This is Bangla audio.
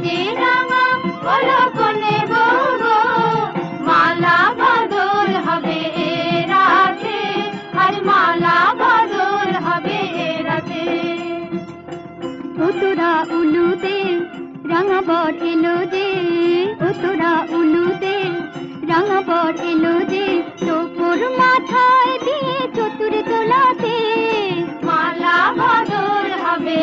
যে রাঙা বলো কোনে বউ গো, মালা বদল হবে এ রাতে, আর মালা বদল হবে এ রাতে। তোরা উলুতে রাঙা বর এলো যে, তোরা উলুতে রাঙা বর এলো যে, তোর মাথায় দিয়ে চতুর তোলাতে মালা বদল হবে